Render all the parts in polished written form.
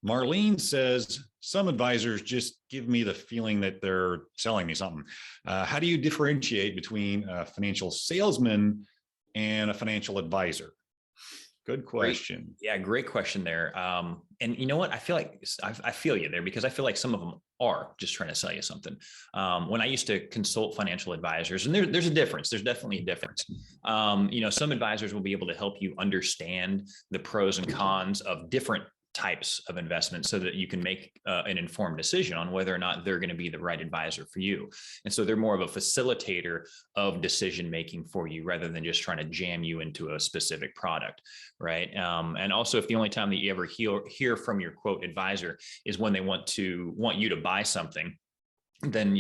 Marlene says, some advisors just give me the feeling that they're selling me something. How do you differentiate between a financial salesman and a financial advisor? Good question. Great question there. And you know what? I feel like I feel you there, because I feel like some of them are just trying to sell you something. When I used to consult financial advisors, and there's a difference. There's definitely a difference. Some advisors will be able to help you understand the pros and cons of different types of investments so that you can make an informed decision on whether or not they're going to be the right advisor for you. And so they're more of a facilitator of decision making for you rather than just trying to jam you into a specific product, right? And also, if the only time that you ever hear from your quote advisor is when they want you to buy something, then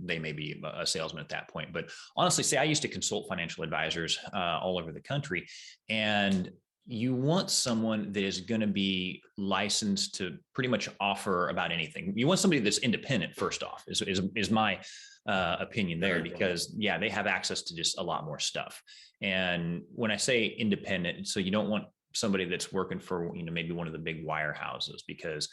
they may be a salesman at that point. But honestly, say I used to consult financial advisors all over the country, and you want someone that is going to be licensed to pretty much offer about anything. You want somebody that's independent, first off, is my opinion there, because they have access to just a lot more stuff. And when I say independent, so you don't want somebody that's working for, maybe one of the big wirehouses, because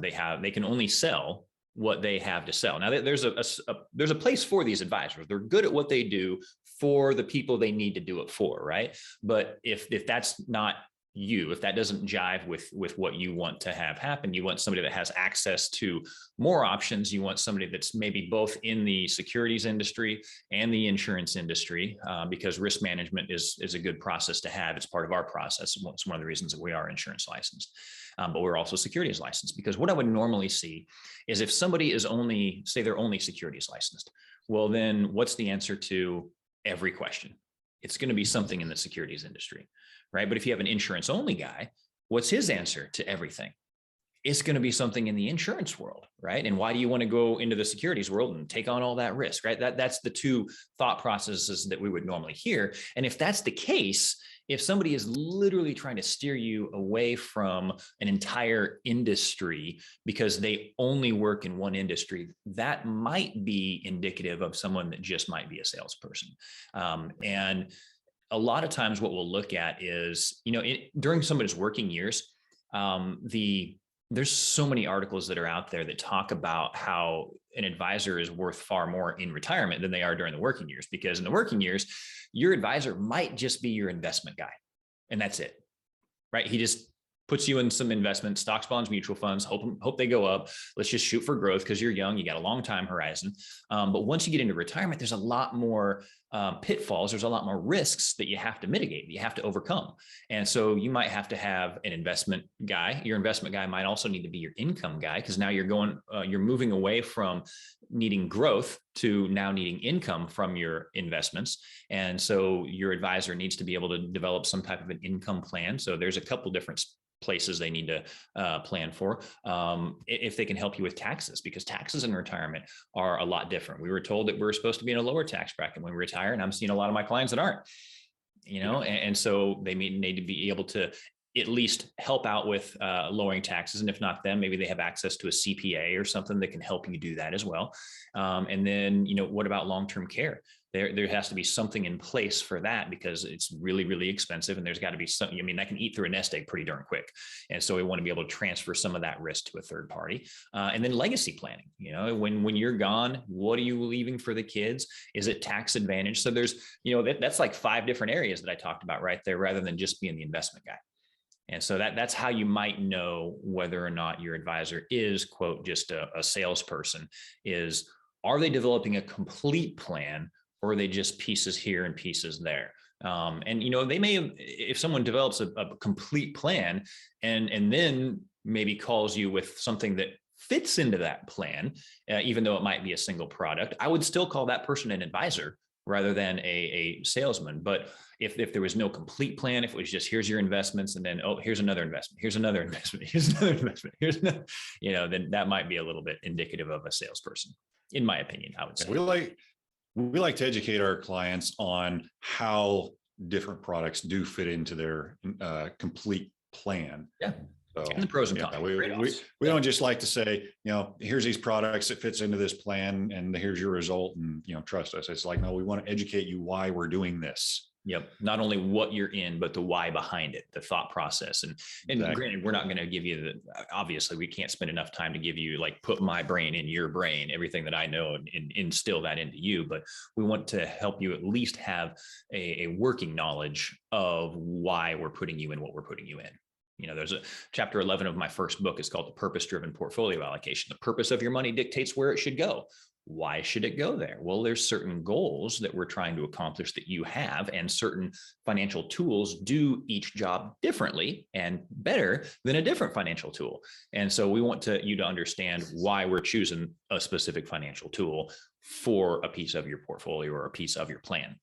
they can only sell what they have to sell. Now, there's a place for these advisors. They're good at what they do for the people they need to do it for, right? But if that's not you, if that doesn't jive with what you want to have happen, you want somebody that has access to more options. You want somebody that's maybe both in the securities industry and the insurance industry, because risk management is a good process to have. It's part of our process. It's one of the reasons that we are insurance licensed. But we're also securities licensed, because what I would normally see is if somebody is they're only securities licensed, well, then what's the answer to every question? It's going to be something in the securities industry, right? But if you have an insurance only guy, what's his answer to everything? It's going to be something in the insurance world, right? And why do you want to go into the securities world and take on all that risk, right? That's the two thought processes that we would normally hear. And if that's the case, if somebody is literally trying to steer you away from an entire industry because they only work in one industry, that might be indicative of someone that just might be a salesperson. And a lot of times what we'll look at is, during somebody's working years, there's so many articles that are out there that talk about how an advisor is worth far more in retirement than they are during the working years, because in the working years, your advisor might just be your investment guy, and that's it, right? He just puts you in some investments, stocks, bonds, mutual funds, hope they go up. Let's just shoot for growth because you're young, you got a long time horizon. But once you get into retirement, there's a lot more pitfalls. There's a lot more risks that you have to mitigate, that you have to overcome. And so you might have to have an investment guy. Your investment guy might also need to be your income guy, because now you're moving away from needing growth to now needing income from your investments. And so your advisor needs to be able to develop some type of an income plan. So there's a couple different places they need to plan for, if they can help you with taxes, because taxes in retirement are a lot different. We were told that we're supposed to be in a lower tax bracket when we retire, and I'm seeing a lot of my clients that aren't, and so they need to be able to at least help out with lowering taxes. And if not them, maybe they have access to a CPA or something that can help you do that as well. And then, what about long-term care? There has to be something in place for that, because it's really, really expensive. And there's got to be something, that can eat through a nest egg pretty darn quick. And so we want to be able to transfer some of that risk to a third party. And then legacy planning, when you're gone, what are you leaving for the kids? Is it tax advantage? So there's, that's like 5 different areas that I talked about right there, rather than just being the investment guy. And so that's how you might know whether or not your advisor is, quote, just a salesperson, is, are they developing a complete plan, or are they just pieces here and pieces there? And, they may, if someone develops a complete plan and then maybe calls you with something that fits into that plan, even though it might be a single product, I would still call that person an advisor rather than a salesman. But if there was no complete plan, if it was just, here's your investments, and then, here's another investment, here's another investment, here's another investment, here's another, then that might be a little bit indicative of a salesperson, in my opinion, I would say. We like to educate our clients on how different products do fit into their complete plan. Yeah. So, and the pros and cons. We don't just like to say, here's these products that fits into this plan, and here's your result, and trust us. It's like, no, we want to educate you why we're doing this. Yep. Not only what you're in, but the why behind it, the thought process. And Exactly. granted, we're not going to give you obviously we can't spend enough time to give you like put my brain in your brain, everything that I know and instill that into you. But we want to help you at least have a working knowledge of why we're putting you in what we're putting you in. You know, there's a chapter 11 of my first book is called The Purpose-Driven Portfolio Allocation. The purpose of your money dictates where it should go. Why should it go there? Well, there's certain goals that we're trying to accomplish that you have, and certain financial tools do each job differently and better than a different financial tool. And so we want you to understand why we're choosing a specific financial tool for a piece of your portfolio or a piece of your plan.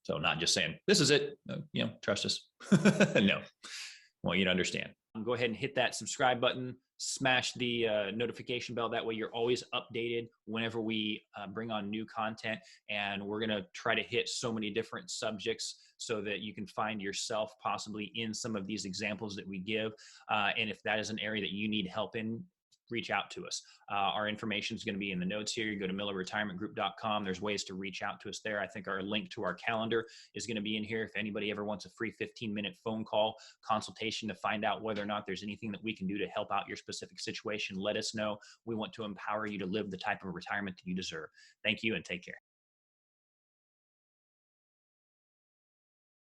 So not just saying, this is it, trust us. No, I want you to understand. Go ahead and hit that subscribe button, smash the notification bell. That way you're always updated whenever we bring on new content. And we're going to try to hit so many different subjects so that you can find yourself possibly in some of these examples that we give. And if that is an area that you need help in, reach out to us. Our information is going to be in the notes here. You go to millerretirementgroup.com. There's ways to reach out to us there. I think our link to our calendar is going to be in here. If anybody ever wants a free 15-minute phone call consultation to find out whether or not there's anything that we can do to help out your specific situation, let us know. We want to empower you to live the type of retirement that you deserve. Thank you and take care.